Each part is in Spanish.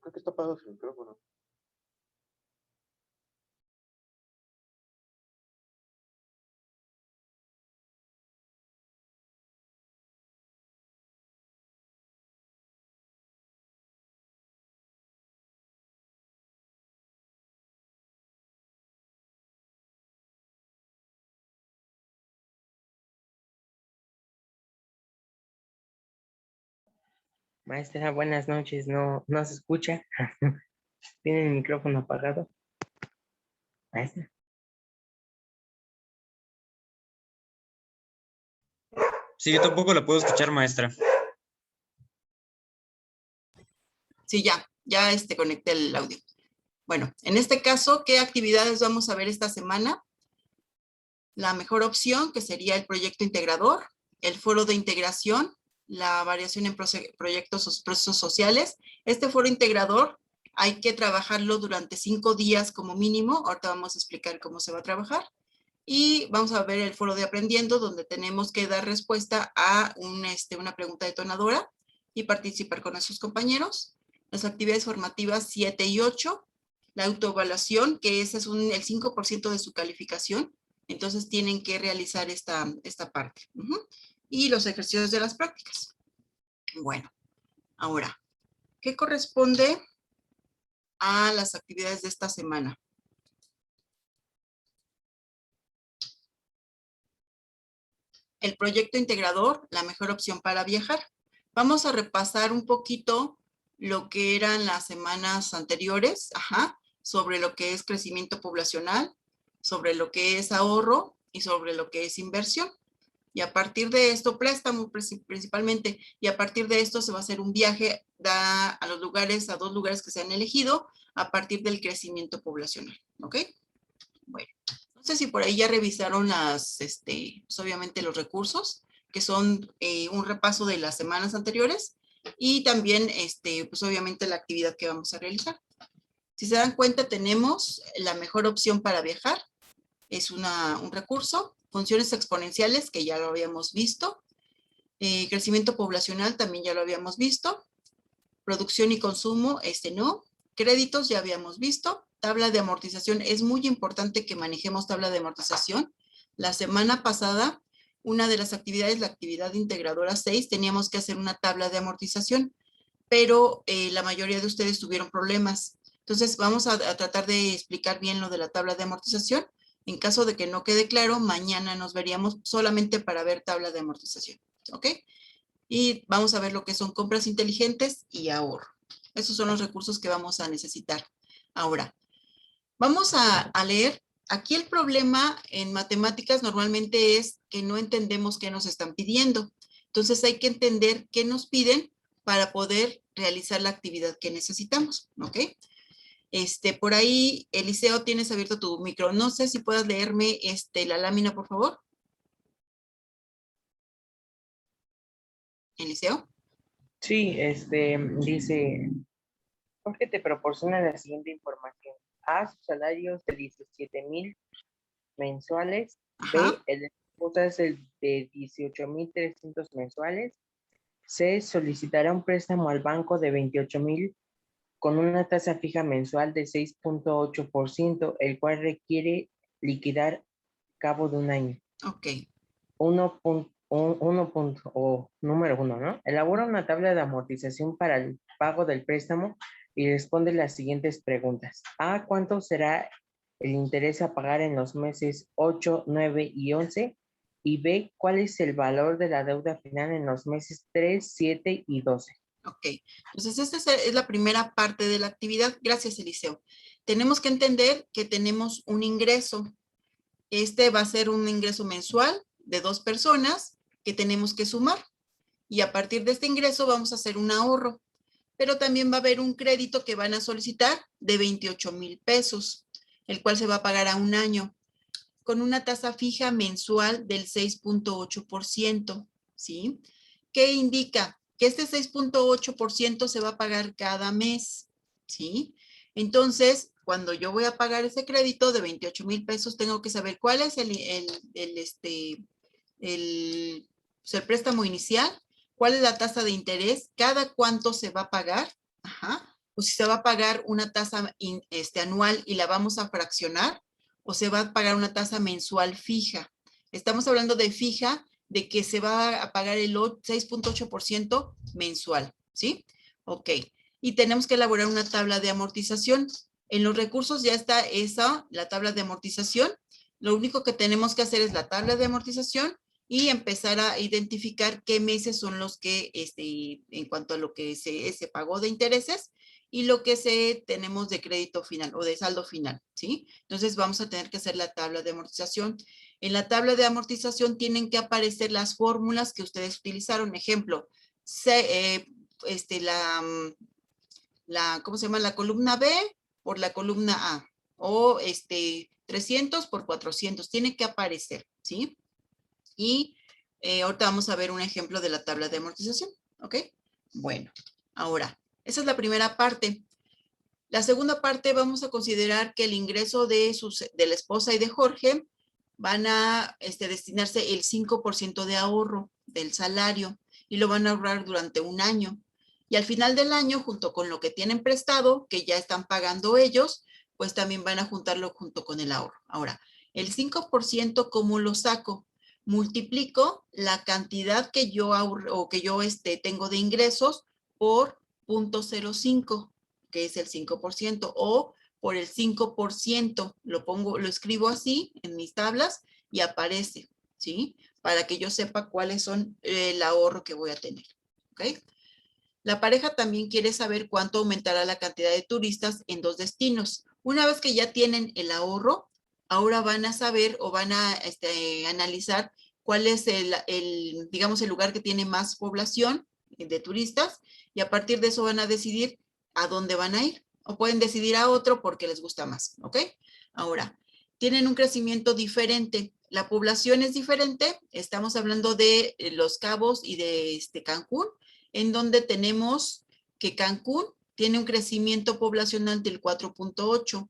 Creo que está apagado su micrófono. Maestra, buenas noches. No se escucha. Tiene el micrófono apagado. Maestra. Sí, yo tampoco la puedo escuchar, maestra. Sí, ya conecté el audio. Bueno, en este caso, ¿qué actividades vamos a ver esta semana? La mejor opción, que sería el proyecto integrador, el foro de integración, la variación en procesos sociales. Este foro integrador hay que trabajarlo durante 5 días como mínimo. Ahorita vamos a explicar cómo se va a trabajar. Y vamos a ver el foro de aprendiendo, donde tenemos que dar respuesta a una pregunta detonadora y participar con nuestros compañeros. Las actividades formativas 7 y 8. La autoevaluación, que ese es el 5% de su calificación. Entonces tienen que realizar esta parte. Y los ejercicios de las prácticas. Bueno, ahora, ¿qué corresponde a las actividades de esta semana? El proyecto integrador, la mejor opción para viajar. Vamos a repasar un poquito lo que eran las semanas anteriores, sobre lo que es crecimiento poblacional, sobre lo que es ahorro y sobre lo que es inversión. Y a partir de esto, préstamo principalmente, y a partir de esto se va a hacer un viaje a 2 lugares que se han elegido a partir del crecimiento poblacional, ¿ok? Bueno, no sé si por ahí ya revisaron pues obviamente los recursos, que son un repaso de las semanas anteriores, y también, pues obviamente la actividad que vamos a realizar. Si se dan cuenta, tenemos la mejor opción para viajar, es un recurso, funciones exponenciales, que ya lo habíamos visto, crecimiento poblacional, también ya lo habíamos visto, producción y consumo, no, créditos ya habíamos visto, tabla de amortización, es muy importante que manejemos tabla de amortización. La semana pasada, una de las actividades, la actividad integradora 6, teníamos que hacer una tabla de amortización, pero la mayoría de ustedes tuvieron problemas. Entonces vamos a tratar de explicar bien lo de la tabla de amortización. En caso de que no quede claro, mañana nos veríamos solamente para ver tabla de amortización, ¿ok? Y vamos a ver lo que son compras inteligentes y ahorro. Esos son los recursos que vamos a necesitar. Ahora, vamos a leer. Aquí el problema en matemáticas normalmente es que no entendemos qué nos están pidiendo. Entonces hay que entender qué nos piden para poder realizar la actividad que necesitamos, ¿ok? Por ahí, Eliseo, tienes abierto tu micro. No sé si puedas leerme la lámina, por favor. Eliseo. Sí, dice, Jorge te proporciona la siguiente información. A, sus salarios de 17,000 mensuales. B, el de esposa es el de 18,300 mensuales. C, solicitará un préstamo al banco de 28,000 con una tasa fija mensual de 6.8%, el cual requiere liquidar a cabo de un año. Ok. Número 1, ¿no? Elabora una tabla de amortización para el pago del préstamo y responde las siguientes preguntas. A, ¿cuánto será el interés a pagar en los meses 8, 9 y 11? Y B, ¿cuál es el valor de la deuda final en los meses 3, 7 y 12? Ok, entonces esta es la primera parte de la actividad. Gracias, Eliseo. Tenemos que entender que tenemos un ingreso. Este va a ser un ingreso mensual de 2 personas que tenemos que sumar. Y a partir de este ingreso vamos a hacer un ahorro. Pero también va a haber un crédito que van a solicitar de 28,000 pesos, el cual se va a pagar a un año, con una tasa fija mensual del 6.8%, ¿sí? ¿Qué indica? Que este 6.8% se va a pagar cada mes, ¿sí? Entonces, cuando yo voy a pagar ese crédito de 28,000 pesos, tengo que saber cuál es el préstamo inicial, cuál es la tasa de interés, cada cuánto se va a pagar, o si se va a pagar una tasa anual y la vamos a fraccionar, o se va a pagar una tasa mensual fija. Estamos hablando de fija, de que se va a pagar el 6.8% mensual, ¿sí? Ok. Y tenemos que elaborar una tabla de amortización. En los recursos ya está esa, la tabla de amortización. Lo único que tenemos que hacer es la tabla de amortización y empezar a identificar qué meses son los que, en cuanto a lo que se pagó de intereses y lo que tenemos de crédito final o de saldo final, ¿sí? Entonces vamos a tener que hacer la tabla de amortización. En la tabla de amortización tienen que aparecer las fórmulas que ustedes utilizaron. Ejemplo, ¿cómo se llama? La columna B por la columna A. O 300 por 400. Tiene que aparecer, ¿sí? Y ahorita vamos a ver un ejemplo de la tabla de amortización, ¿ok? Bueno, ahora, esa es la primera parte. La segunda parte vamos a considerar que el ingreso de la esposa y de Jorge van a destinarse el 5% de ahorro del salario y lo van a ahorrar durante un año. Y al final del año, junto con lo que tienen prestado, que ya están pagando ellos, pues también van a juntarlo junto con el ahorro. Ahora, el 5%, ¿cómo lo saco? Multiplico la cantidad que yo ahorro o que yo tengo de ingresos por 0.05, que es el 5%, o por el 5%, lo escribo así en mis tablas y aparece, ¿sí? Para que yo sepa cuáles son el ahorro que voy a tener, ¿ok? La pareja también quiere saber cuánto aumentará la cantidad de turistas en 2 destinos. Una vez que ya tienen el ahorro, ahora van a saber o van a analizar cuál es digamos, el lugar que tiene más población de turistas y a partir de eso van a decidir a dónde van a ir o pueden decidir a otro porque les gusta más, ¿ok? Ahora, tienen un crecimiento diferente. La población es diferente. Estamos hablando de Los Cabos y de Cancún, en donde tenemos que Cancún tiene un crecimiento poblacional del 4.8,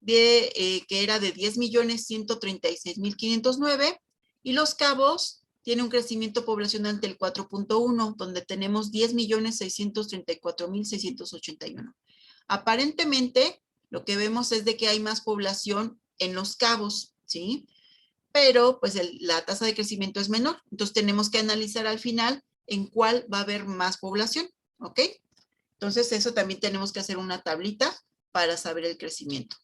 que era de 10.136.509, y Los Cabos tiene un crecimiento poblacional del 4.1, donde tenemos 10.634.681. Aparentemente, lo que vemos es de que hay más población en Los Cabos, ¿sí? Pero pues la tasa de crecimiento es menor. Entonces tenemos que analizar al final en cuál va a haber más población, ¿ok? Entonces eso también tenemos que hacer una tablita para saber el crecimiento.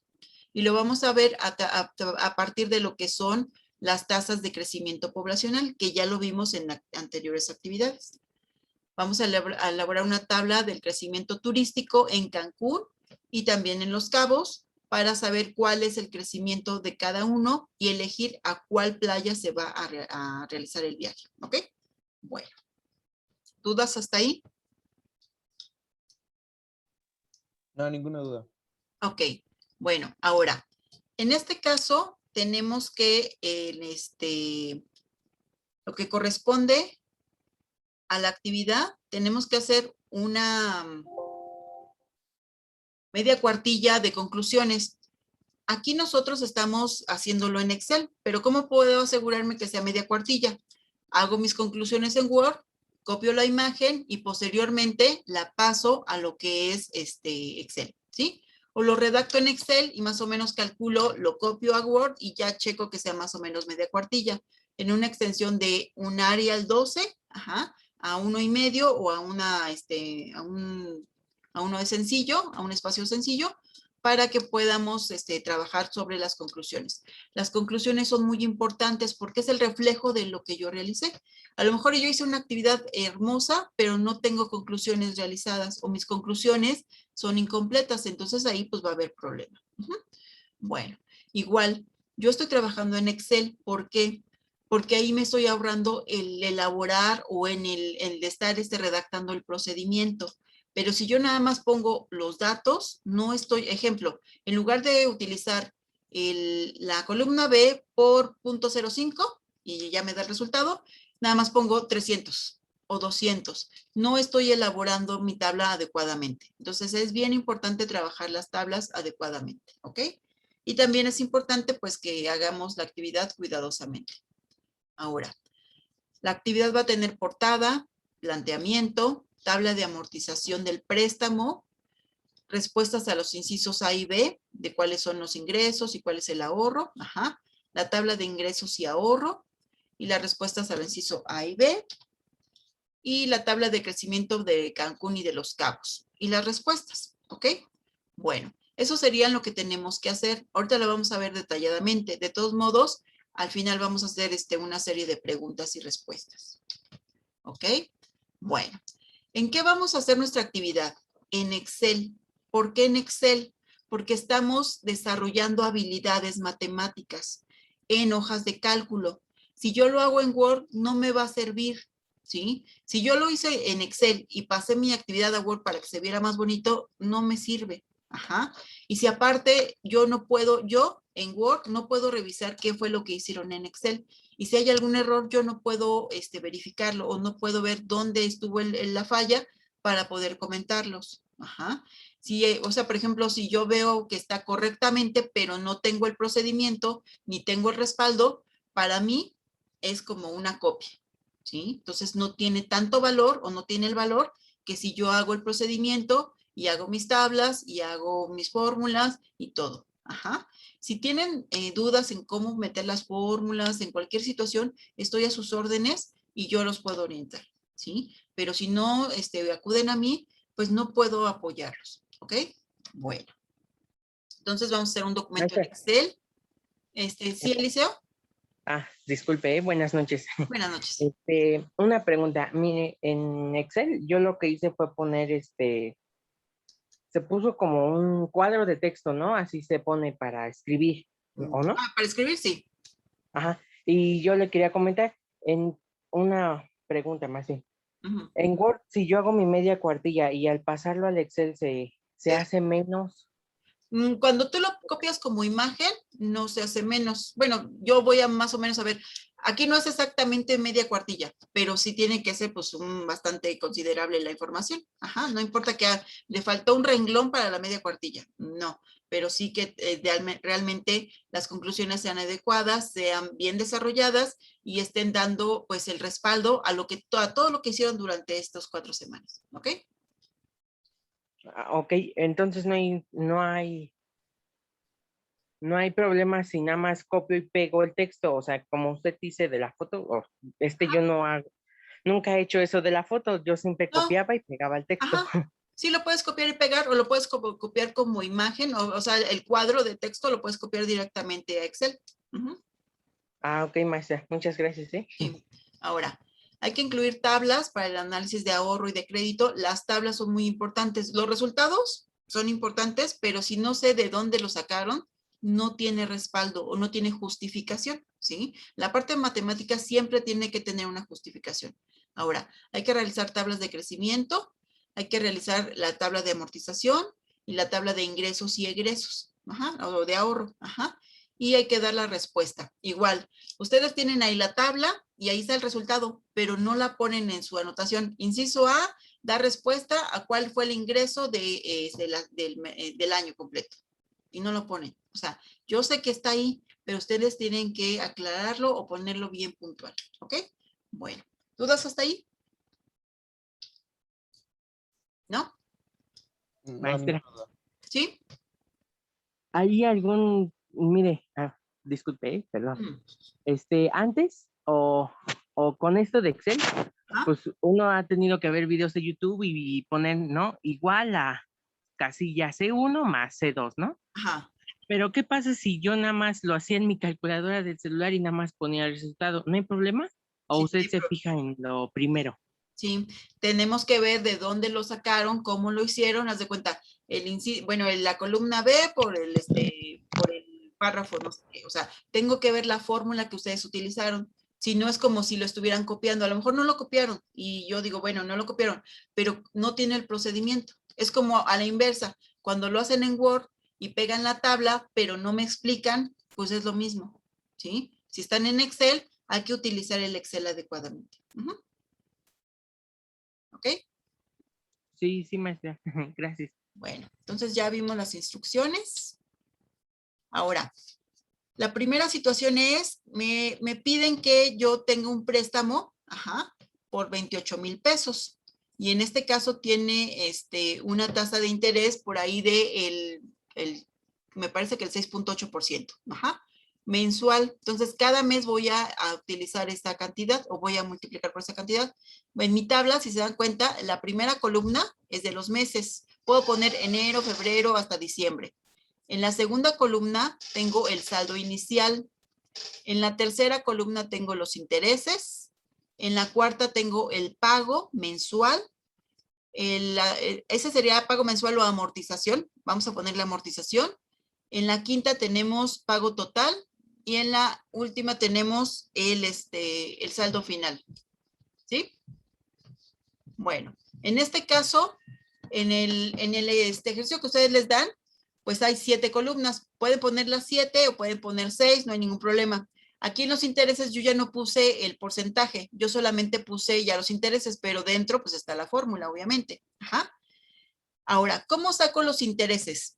Y lo vamos a ver a partir de lo que son las tasas de crecimiento poblacional, que ya lo vimos en anteriores actividades. Vamos a elaborar una tabla del crecimiento turístico en Cancún y también en Los Cabos para saber cuál es el crecimiento de cada uno y elegir a cuál playa se va a realizar el viaje, ¿ok? Bueno, ¿dudas hasta ahí? No, ninguna duda. Ok, bueno, ahora, en este caso tenemos que, lo que corresponde a la actividad, tenemos que hacer una media cuartilla de conclusiones. Aquí nosotros estamos haciéndolo en Excel, pero ¿cómo puedo asegurarme que sea media cuartilla? Hago mis conclusiones en Word, copio la imagen y posteriormente la paso a lo que es Excel, ¿sí? O lo redacto en Excel y más o menos calculo, lo copio a Word y ya checo que sea más o menos media cuartilla. En una extensión de un Arial 12, ajá, a 1.5 o a uno de sencillo, a un espacio sencillo, para que podamos trabajar sobre las conclusiones. Las conclusiones son muy importantes porque es el reflejo de lo que yo realicé. A lo mejor yo hice una actividad hermosa, pero no tengo conclusiones realizadas o mis conclusiones son incompletas, entonces ahí pues va a haber problema. Bueno, igual, yo estoy trabajando en Excel, ¿por qué? Porque ahí me estoy ahorrando el elaborar o en el estar redactando el procedimiento. Pero si yo nada más pongo los datos, no estoy, ejemplo, en lugar de utilizar la columna B por 0.05 y ya me da el resultado, nada más pongo 300 o 200. No estoy elaborando mi tabla adecuadamente. Entonces es bien importante trabajar las tablas adecuadamente, ¿ok? Y también es importante pues que hagamos la actividad cuidadosamente. Ahora, la actividad va a tener portada, planteamiento, tabla de amortización del préstamo, respuestas a los incisos A y B, de cuáles son los ingresos y cuál es el ahorro, ajá, la tabla de ingresos y ahorro, y las respuestas al inciso A y B, y la tabla de crecimiento de Cancún y de Los Cabos, y las respuestas, ¿ok? Bueno, eso sería lo que tenemos que hacer. Ahorita lo vamos a ver detalladamente. De todos modos, al final vamos a hacer una serie de preguntas y respuestas, ¿ok? Bueno, ¿en qué vamos a hacer nuestra actividad? En Excel. ¿Por qué en Excel? Porque estamos desarrollando habilidades matemáticas en hojas de cálculo. Si yo lo hago en Word, no me va a servir, ¿sí? Si yo lo hice en Excel y pasé mi actividad a Word para que se viera más bonito, no me sirve. Ajá. Y si aparte yo en Word no puedo revisar qué fue lo que hicieron en Excel. Y si hay algún error, yo no puedo verificarlo o no puedo ver dónde estuvo la falla para poder comentarlos. Ajá. Si, o sea, por ejemplo, si yo veo que está correctamente, pero no tengo el procedimiento ni tengo el respaldo, para mí es como una copia, ¿sí? Entonces no tiene tanto valor o no tiene el valor que si yo hago el procedimiento y hago mis tablas y hago mis fórmulas y todo. Ajá. Si tienen dudas en cómo meter las fórmulas, en cualquier situación, estoy a sus órdenes y yo los puedo orientar, ¿sí? Pero si no acuden a mí, pues no puedo apoyarlos, ¿ok? Bueno. Entonces vamos a hacer un documento en Excel. ¿Sí, Eliseo? Disculpe, buenas noches. Buenas noches. Una pregunta. Mire, en Excel yo lo que hice fue poner se puso como un cuadro de texto, ¿no? Así se pone para escribir, ¿o no? Para escribir, sí. Ajá. Y yo le quería comentar en una pregunta más bien. Ujú. En Word, si yo hago mi media cuartilla y al pasarlo al Excel se hace menos. Cuando tú lo copias como imagen, no se hace menos. Bueno, yo voy a más o menos a ver. Aquí no es exactamente media cuartilla, pero sí tiene que ser pues bastante considerable la información. Ajá, no importa que le faltó un renglón para la media cuartilla. No, pero sí que realmente las conclusiones sean adecuadas, sean bien desarrolladas y estén dando pues el respaldo a todo lo que hicieron durante estas 4 semanas. ¿Ok? Ok, entonces no hay problema si nada más copio y pego el texto, o sea, como usted dice de la foto, yo nunca he hecho eso de la foto, yo siempre No. copiaba y pegaba el texto. Ajá. Sí, lo puedes copiar y pegar o lo puedes copiar como imagen, o sea, el cuadro de texto lo puedes copiar directamente a Excel. Ujú. Ok, maestra, muchas gracias, ¿sí? Sí. Ahora, hay que incluir tablas para el análisis de ahorro y de crédito. Las tablas son muy importantes. Los resultados son importantes, pero si no sé de dónde lo sacaron, no tiene respaldo o no tiene justificación, ¿sí? La parte de matemáticas siempre tiene que tener una justificación. Ahora, hay que realizar tablas de crecimiento, hay que realizar la tabla de amortización y la tabla de ingresos y egresos, ajá, o de ahorro, ajá, y hay que dar la respuesta. Igual, ustedes tienen ahí la tabla y ahí está el resultado, pero no la ponen en su anotación. Inciso A, da respuesta a cuál fue el ingreso del año completo. Y no lo ponen. O sea, yo sé que está ahí, pero ustedes tienen que aclararlo o ponerlo bien puntual. ¿Ok? Bueno, ¿dudas hasta ahí? ¿No? No, Maestra, ninguna duda. ¿Sí? ¿hay mire, disculpe, perdón, antes o con esto de Excel, pues uno ha tenido que ver videos de YouTube y poner, ¿no? Igual a casilla C1 más C2, ¿no? Ajá. Pero ¿qué pasa si yo nada más lo hacía en mi calculadora del celular y nada más ponía el resultado? ¿No hay problema? ¿O Sí, usted se fija en lo primero? sí, tenemos que ver de dónde lo sacaron, cómo lo hicieron. Haz de cuenta, la columna B por el párrafo, no sé qué. O sea, tengo que ver la fórmula que ustedes utilizaron. Si no es como si lo estuvieran copiando, a lo mejor no lo copiaron y yo digo, bueno, no lo copiaron, pero no tiene el procedimiento. Es como a la inversa, cuando lo hacen en Word y pegan la tabla, pero no me explican, pues es lo mismo, ¿sí? Si están en Excel, hay que utilizar el Excel adecuadamente. ¿Ok? Sí, sí, maestra. Gracias. Bueno, entonces ya vimos las instrucciones. Ahora, la primera situación es, me piden que yo tenga un préstamo, por 28,000 pesos. y en este caso tiene una tasa de interés por ahí de me parece que el 6.8%, ajá, mensual. Entonces, cada mes voy a utilizar esta cantidad o voy a multiplicar por esa cantidad. En mi tabla, si se dan cuenta, la primera columna es de los meses. Puedo poner enero, febrero, hasta diciembre. En la segunda columna tengo el saldo inicial. En la tercera columna tengo los intereses. En la cuarta tengo el pago mensual. Ese sería pago mensual o amortización. Vamos a ponerle amortización. En la quinta tenemos pago total. Y en la última tenemos el saldo final. ¿Sí? Bueno, en este caso, en el ejercicio que ustedes les dan, pues hay 7 columnas. Pueden poner las 7 o pueden poner 6, no hay ningún problema. Aquí en los intereses yo ya no puse el porcentaje, yo solamente puse ya los intereses, pero dentro pues está la fórmula, obviamente. Ajá. Ahora, ¿cómo saco los intereses?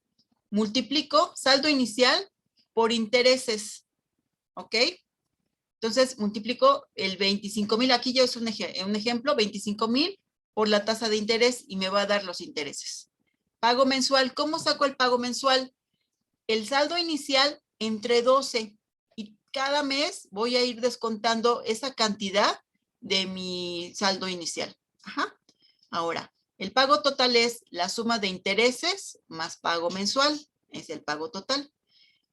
Multiplico saldo inicial por intereses, ¿ok? Entonces multiplico el 25,000, aquí ya es un ejemplo, 25,000 por la tasa de interés y me va a dar los intereses. Pago mensual, ¿cómo saco el pago mensual? El saldo inicial entre 12 y cada mes voy a ir descontando esa cantidad de mi saldo inicial. Ajá. Ahora, el pago total es la suma de intereses más pago mensual, es el pago total.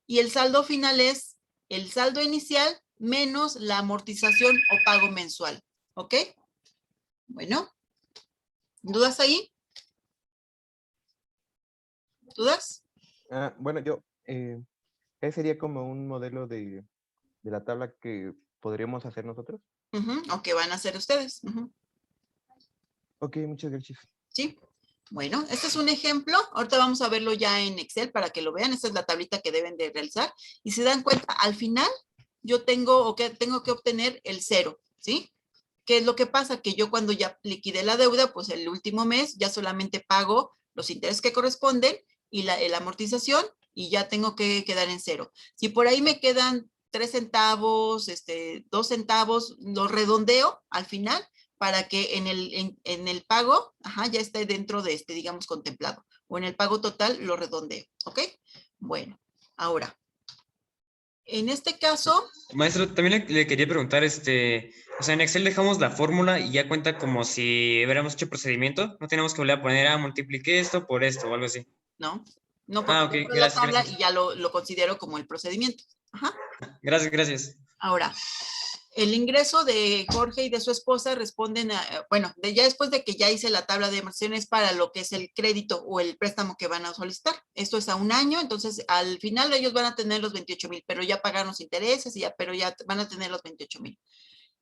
Y el saldo final es el saldo inicial menos la amortización o pago mensual. ¿Ok? Bueno, ¿dudas ahí? ¿Dudas? Bueno, ese sería como un modelo de la tabla que podríamos hacer nosotros. ¿O qué van a hacer ustedes? Ok, muchas gracias. ¿Sí? Bueno, este es un ejemplo. Ahorita vamos a verlo ya en Excel para que lo vean. Esta es la tablita que deben de realizar. Y se dan cuenta, al final yo tengo que obtener el 0, ¿sí? ¿Qué es lo que pasa? Que yo cuando ya liquidé la deuda, pues el último mes ya solamente pago los intereses que corresponden y la amortización y ya tengo que quedar en 0. Si por ahí me quedan 3 centavos, 2 centavos, lo redondeo al final para que en el pago, ajá, ya esté dentro de digamos, contemplado. O en el pago total lo redondeo, ¿ok? Bueno, ahora, en este caso... Maestro, también le quería preguntar, o sea, en Excel dejamos la fórmula y ya cuenta como si hubiéramos hecho procedimiento. No tenemos que volver a poner, multipliqué esto por esto o algo así. No, porque Ok, tengo la gracias, tabla gracias. y ya lo considero como el procedimiento. Ajá. Gracias, gracias. Ahora, el ingreso de Jorge y de su esposa responden a, bueno, ya después de que ya hice la tabla de amortizaciones para lo que es el crédito o el préstamo que van a solicitar. Esto es a un año, entonces al final ellos van a tener los 28,000, pero ya pagaron los intereses, pero ya van a tener los 28,000.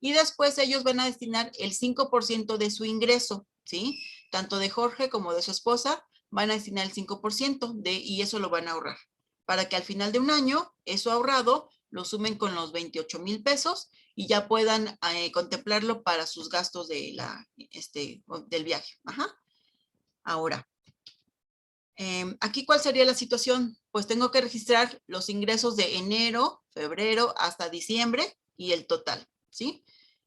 Y después ellos van a destinar el 5% de su ingreso, ¿sí? Tanto de Jorge como de su esposa van a destinar el 5% y eso lo van a ahorrar. Para que al final de un año, eso ahorrado, lo sumen con los 28,000 pesos y ya puedan contemplarlo para sus gastos del viaje. Ajá. Ahora, aquí, ¿cuál sería la situación? Pues tengo que registrar los ingresos de enero, febrero, hasta diciembre y el total, ¿sí?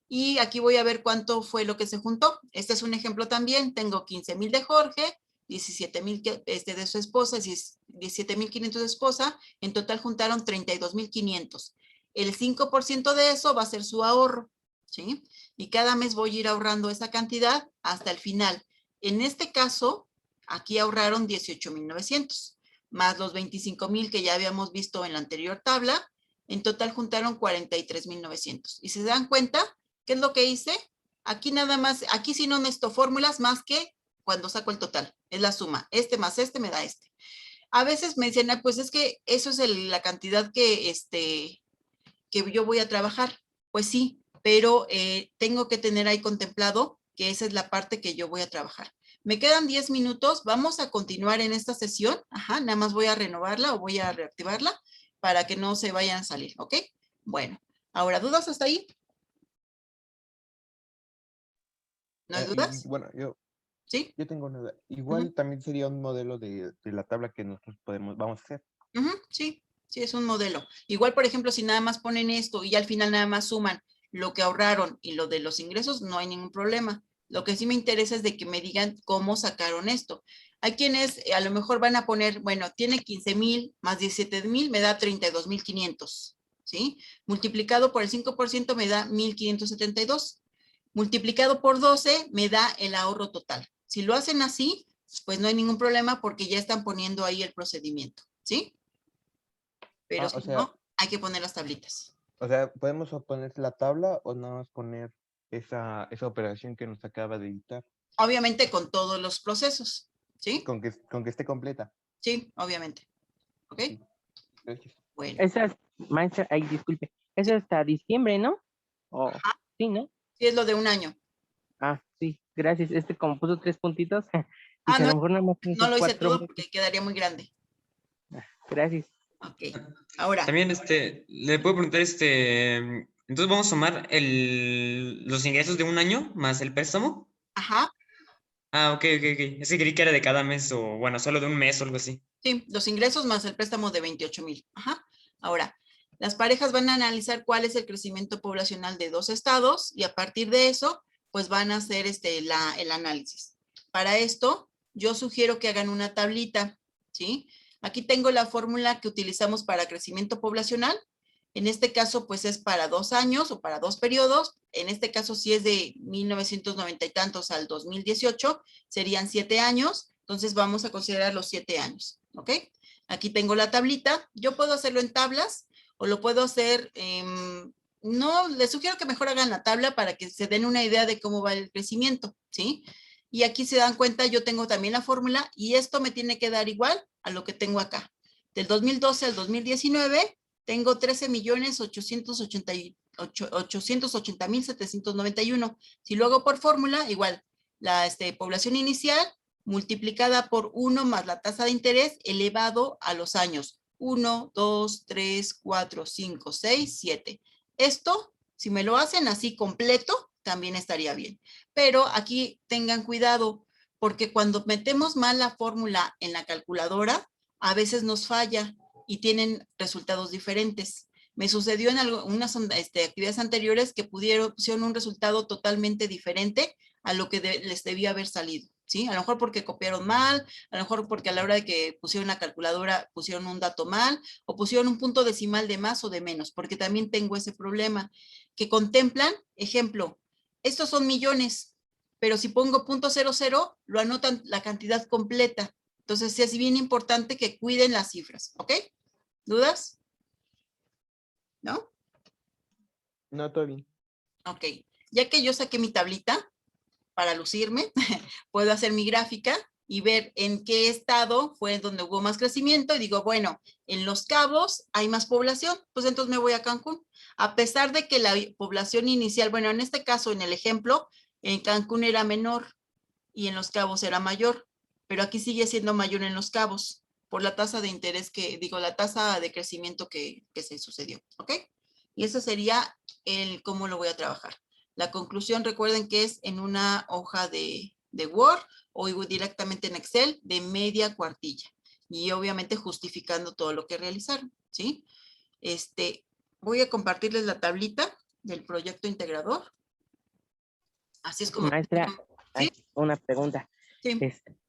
Y aquí voy a ver cuánto fue lo que se juntó. Este es un ejemplo también. Tengo 15,000 de Jorge, 17,000 de su esposa, 17,500 de esposa. En total juntaron 32,500. El 5% de eso va a ser su ahorro, ¿sí? Y cada mes voy a ir ahorrando esa cantidad hasta el final. En este caso, aquí ahorraron 18,900, más los 25,000 que ya habíamos visto en la anterior tabla. En total juntaron 43,900. Y se dan cuenta, ¿qué es lo que hice? Aquí nada más, aquí sí no necesito fórmulas más que cuando saco el total. Es la suma. Este más este me da este. A veces me dicen, pues es que eso es la cantidad que yo voy a trabajar. Pues sí, pero tengo que tener ahí contemplado que esa es la parte que yo voy a trabajar. Me quedan 10 minutos. Vamos a continuar en esta sesión. Ajá, nada más voy a renovarla o voy a reactivarla para que no se vayan a salir, ¿ok? Bueno, ahora, ¿dudas hasta ahí? ¿No hay dudas? Bueno, ¿Sí? yo tengo una duda. Igual también sería un modelo de la tabla que nosotros vamos a hacer. Sí, sí, es un modelo. Igual, por ejemplo, si nada más ponen esto y al final nada más suman lo que ahorraron y lo de los ingresos, no hay ningún problema. Lo que sí me interesa es de que me digan cómo sacaron esto. Hay quienes a lo mejor van a poner, bueno, tiene 15,000 más 17,000 me da 32,500, ¿sí? Multiplicado por el 5% me da 1,572. Multiplicado por 12 me da el ahorro total. Si lo hacen así, pues no hay ningún problema porque ya están poniendo ahí el procedimiento, ¿sí? Pero O si sea, no, hay que poner las tablitas. ¿podemos poner la tabla o nada más poner esa operación que nos acaba de dictar? Obviamente con todos los procesos, ¿sí? Con que esté completa. Sí, obviamente. ¿Ok? Sí, gracias. Bueno, Esas, maestra, ay, disculpe, es hasta diciembre, ¿no? O, sí, ¿no? sí es lo de un año. Ah, sí, gracias. Como puso 3 puntitos, Ah, dije, a no, lo mejor nada más son no lo hice 4 todo meses. porque quedaría muy grande. Gracias. Ok, ahora, También, le puedo preguntar, entonces vamos a sumar los ingresos de un año más el préstamo. ajá, Ah, ok, ok, ok. Es que creí que era de cada mes o, bueno, solo de un mes o algo así. sí, los ingresos más el préstamo de 28,000. Ajá. Ahora, las parejas van a analizar cuál es el crecimiento poblacional de 2 estados y a partir de eso, pues van a hacer el análisis. Para esto, yo sugiero que hagan una tablita, ¿sí? Aquí tengo la fórmula que utilizamos para crecimiento poblacional. En este caso, pues es para 2 años o para 2 periodos. En este caso, si es de 1990 y tantos al 2018, serían 7 años. Entonces, vamos a considerar los 7 años, ¿ok? Aquí tengo la tablita. Yo puedo hacerlo en tablas o lo puedo hacer, no, les sugiero que mejor hagan la tabla para que se den una idea de cómo va el crecimiento, ¿sí? Y aquí se dan cuenta, yo tengo también la fórmula y esto me tiene que dar igual a lo que tengo acá. Del 2012 al 2019 tengo 13,880,791. Si lo hago por fórmula, igual, la población inicial multiplicada por 1 más la tasa de interés elevado a los años. 1, 2, 3, 4, 5, 6, 7. Esto, si me lo hacen así completo, también estaría bien. Pero aquí tengan cuidado, porque cuando metemos mal la fórmula en la calculadora, a veces nos falla y tienen resultados diferentes. Me sucedió en algunas actividades anteriores que pusieron un resultado totalmente diferente a lo que les debía haber salido, ¿sí? A lo mejor porque copiaron mal, a lo mejor porque a la hora de que pusieron la calculadora pusieron un dato mal o pusieron un punto decimal de más o de menos, porque también tengo ese problema que contemplan, ejemplo, estos son millones, pero si pongo .00, lo anotan la cantidad completa. Entonces, sí es bien importante que cuiden las cifras, ¿ok? ¿Dudas? ¿No? No, todo bien. Ok. Ya que yo saqué mi tablita para lucirme, puedo hacer mi gráfica y ver en qué estado fue donde hubo más crecimiento y digo, bueno, en Los Cabos hay más población, pues entonces me voy a Cancún. A pesar de que la población inicial, bueno, en este caso, en el ejemplo, en Cancún era menor y en Los Cabos era mayor, pero aquí sigue siendo mayor en Los Cabos por la tasa de interés la tasa de crecimiento que se sucedió, ¿ok? Y eso sería cómo lo voy a trabajar. La conclusión, recuerden que es en una hoja de Word o directamente en Excel de media cuartilla. Y obviamente justificando todo lo que realizaron, ¿sí? Voy a compartirles la tablita del proyecto integrador. Así es como... Maestra, ¿Sí? una pregunta. Sí.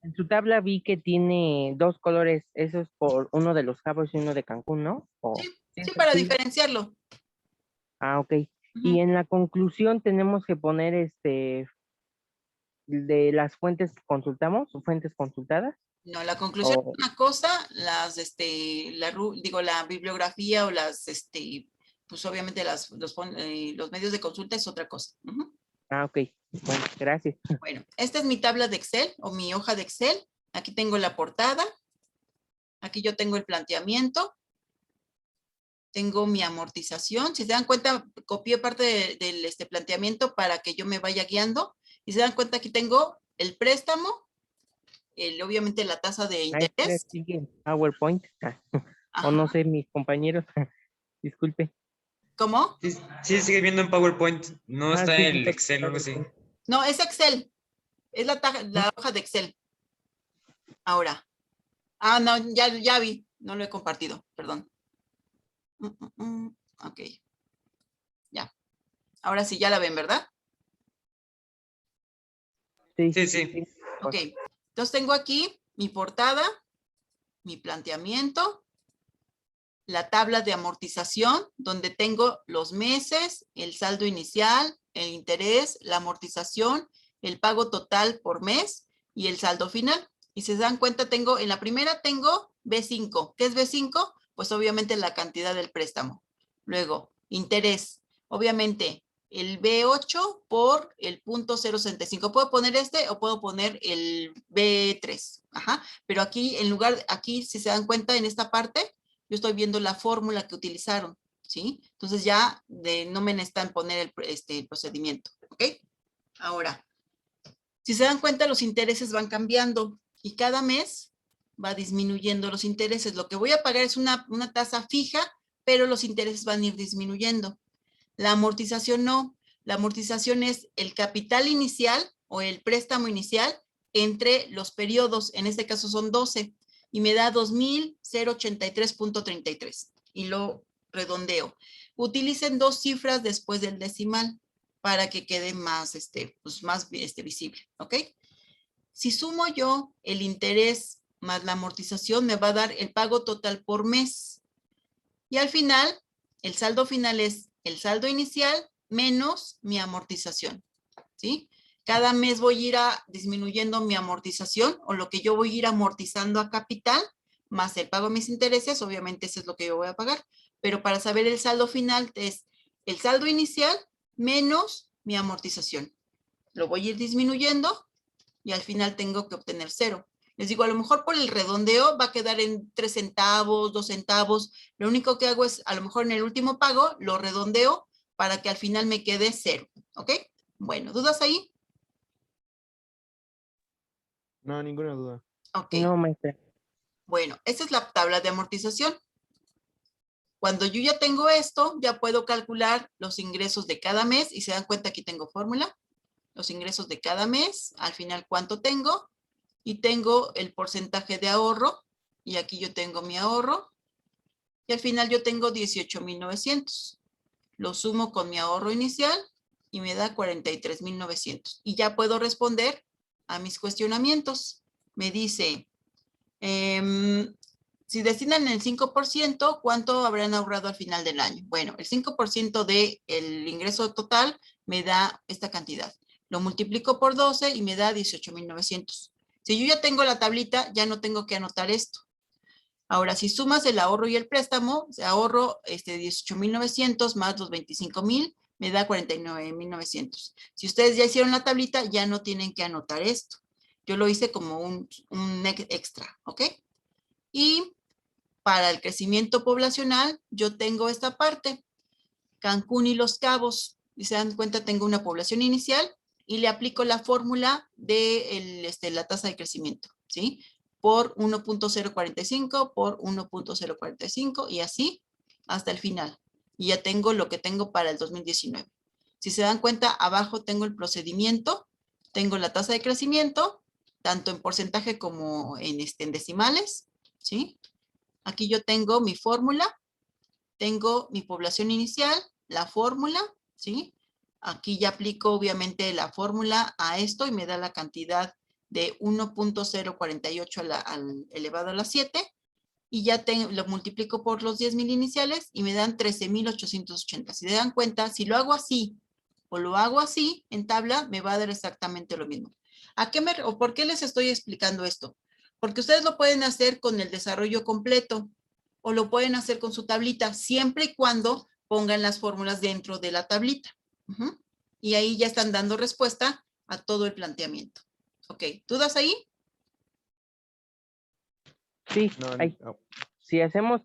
En su tabla vi que tiene 2 colores, eso es por uno de Los Cabos y uno de Cancún, ¿no? Sí, para diferenciarlo. Ah, ok. Y en la conclusión tenemos que poner de las fuentes que consultamos, fuentes consultadas. No, la conclusión es una cosa, la bibliografía o pues obviamente los medios de consulta es otra cosa. Ah, ok. Bueno, gracias. Bueno, esta es mi tabla de Excel o mi hoja de Excel. Aquí tengo la portada. Aquí yo tengo el planteamiento. Tengo mi amortización. Si se dan cuenta, copié parte del planteamiento para que yo me vaya guiando. Y se dan cuenta, aquí tengo el préstamo, obviamente la tasa de interés. Sigue en PowerPoint. O no sé, mis compañeros. Disculpe. ¿Cómo? Sí, sigue viendo en PowerPoint. No está sí, en el Excel o algo así. No, es Excel. Es la hoja de Excel. Ahora. Ah, no, ya vi. No lo he compartido, perdón. Ok. Ya. Ahora sí, ya la ven, ¿verdad? Sí, Sí, sí. Ok, entonces tengo aquí mi portada, mi planteamiento, la tabla de amortización, donde tengo los meses, el saldo inicial, el interés, la amortización, el pago total por mes y el saldo final. Y si se dan cuenta, tengo, en la primera tengo B5. ¿Qué es B5? Pues obviamente la cantidad del préstamo. Luego, interés. Obviamente, el B8 por el punto 0.65. Puedo poner este o puedo poner el B3. Ajá. Pero aquí, en lugar, aquí, si se dan cuenta, en esta parte, yo estoy viendo la fórmula que utilizaron, ¿sí? Entonces ya no me necesitan poner el procedimiento, ¿ok? Ahora, si se dan cuenta, los intereses van cambiando y cada mes va disminuyendo los intereses. Lo que voy a pagar es una tasa fija, pero los intereses van a ir disminuyendo. La amortización no. La amortización es el capital inicial o el préstamo inicial entre los periodos, en este caso son 12, y me da 2,083.33 y lo redondeo. Utilicen 2 cifras después del decimal para que quede más, más visible, ¿ok? Si sumo yo el interés más la amortización, me va a dar el pago total por mes. Y al final, el saldo final es el saldo inicial menos mi amortización, ¿sí? Cada mes voy a ir disminuyendo mi amortización o lo que yo voy a ir amortizando a capital, más el pago de mis intereses, obviamente eso es lo que yo voy a pagar. Pero para saber el saldo final es el saldo inicial menos mi amortización. Lo voy a ir disminuyendo y al final tengo que obtener 0. Les digo, a lo mejor por el redondeo va a quedar en 3 centavos, 2 centavos. Lo único que hago es, a lo mejor en el último pago, lo redondeo para que al final me quede 0. ¿Ok? Bueno, ¿dudas ahí? No, ninguna duda. Ok. no, maestra. Bueno, esta es la tabla de amortización. Cuando yo ya tengo esto, ya puedo calcular los ingresos de cada mes y se dan cuenta, aquí tengo fórmula. Los ingresos de cada mes, al final cuánto tengo. Y tengo el porcentaje de ahorro, y aquí yo tengo mi ahorro, y al final yo tengo 18,900. Lo sumo con mi ahorro inicial y me da 43,900. Y ya puedo responder a mis cuestionamientos. Me dice, si destinan el 5%, ¿cuánto habrán ahorrado al final del año? Bueno, el 5% del ingreso total me da esta cantidad. Lo multiplico por 12 y me da 18,900. Si yo ya tengo la tablita, ya no tengo que anotar esto. Ahora, si sumas el ahorro y el préstamo, ahorro 18,900 más los 25,000, me da 49,900. Si ustedes ya hicieron la tablita, ya no tienen que anotar esto. Yo lo hice como un extra, ¿ok? Y para el crecimiento poblacional, yo tengo esta parte, Cancún y Los Cabos. Y se dan cuenta, tengo una población inicial y le aplico la fórmula de la tasa de crecimiento, ¿sí? Por 1.045, por 1.045 y así hasta el final. Y ya tengo lo que tengo para el 2019. Si se dan cuenta, abajo tengo el procedimiento, tengo la tasa de crecimiento, tanto en porcentaje como en decimales, ¿sí? Aquí yo tengo mi fórmula, tengo mi población inicial, la fórmula, ¿sí? Aquí ya aplico obviamente la fórmula a esto y me da la cantidad de 1.048 al elevado a la 7 y ya lo multiplico por los 10,000 iniciales y me dan 13,880. Si se dan cuenta, si lo hago así o lo hago así en tabla, me va a dar exactamente lo mismo. ¿O por qué les estoy explicando esto? Porque ustedes lo pueden hacer con el desarrollo completo o lo pueden hacer con su tablita, siempre y cuando pongan las fórmulas dentro de la tablita. Y ahí ya están dando respuesta a todo el planteamiento. Ok, ¿dudas ahí? Sí, No, ahí. no. Si hacemos